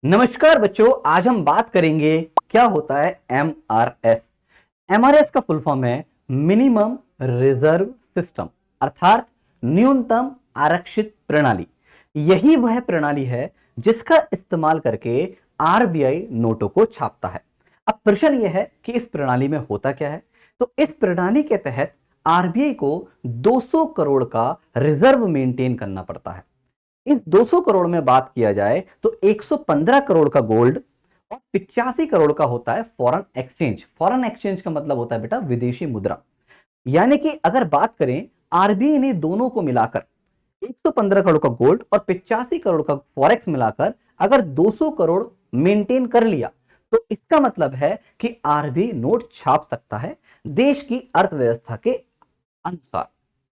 नमस्कार बच्चों, आज हम बात करेंगे क्या होता है एमआरएस। एमआरएस का फुल फॉर्म है मिनिमम रिजर्व सिस्टम, अर्थात न्यूनतम आरक्षित प्रणाली। यही वह प्रणाली है जिसका इस्तेमाल करके आरबीआई नोटों को छापता है। अब प्रश्न यह है कि इस प्रणाली में होता क्या है। तो इस प्रणाली के तहत आरबीआई को 200 करोड़ का रिजर्व मेंटेन करना पड़ता है। इस 200 करोड़ में बात किया जाए तो 115 करोड़ का गोल्ड और 85 करोड़ का होता है फॉरेन एक्सचेंज। फॉरेन एक्सचेंज का मतलब होता है बेटा विदेशी मुद्रा। यानी कि अगर बात करें आरबीआई ने दोनों को मिलाकर 115 करोड़ का गोल्ड और 85 करोड़ का फॉरेक्स मिलाकर अगर 200 करोड़ मेंटेन कर लिया तो इसका मतलब है कि आरबीआई नोट छाप सकता है देश की अर्थव्यवस्था के अनुसार।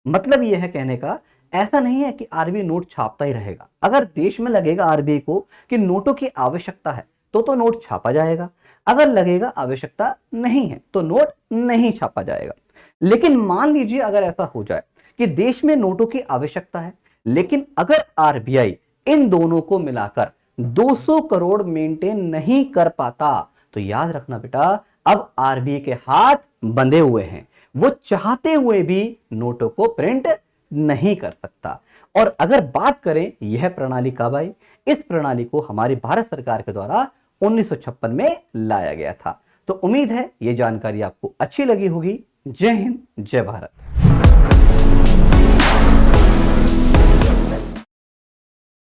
मतलब यह है कहने का, ऐसा नहीं है कि आरबीआई नोट छापता ही रहेगा। अगर देश में लगेगा आरबीआई को कि नोटों की आवश्यकता है तो नोट छापा जाएगा, अगर लगेगा आवश्यकता नहीं है तो नोट नहीं छापा जाएगा। लेकिन मान लीजिए अगर ऐसा हो जाए कि देश में नोटों की आवश्यकता है, लेकिन अगर आरबीआई इन दोनों को मिलाकर 200 करोड़ मेंटेन नहीं कर पाता तो याद रखना बेटा, अब आरबीआई के हाथ बंधे हुए हैं। वो चाहते हुए भी नोटों को प्रिंट नहीं कर सकता। और अगर बात करें यह प्रणाली कब आई, इस प्रणाली को हमारी भारत सरकार के द्वारा 1956 में लाया गया था। तो उम्मीद है यह जानकारी आपको अच्छी लगी होगी। जय हिंद, जय भारत।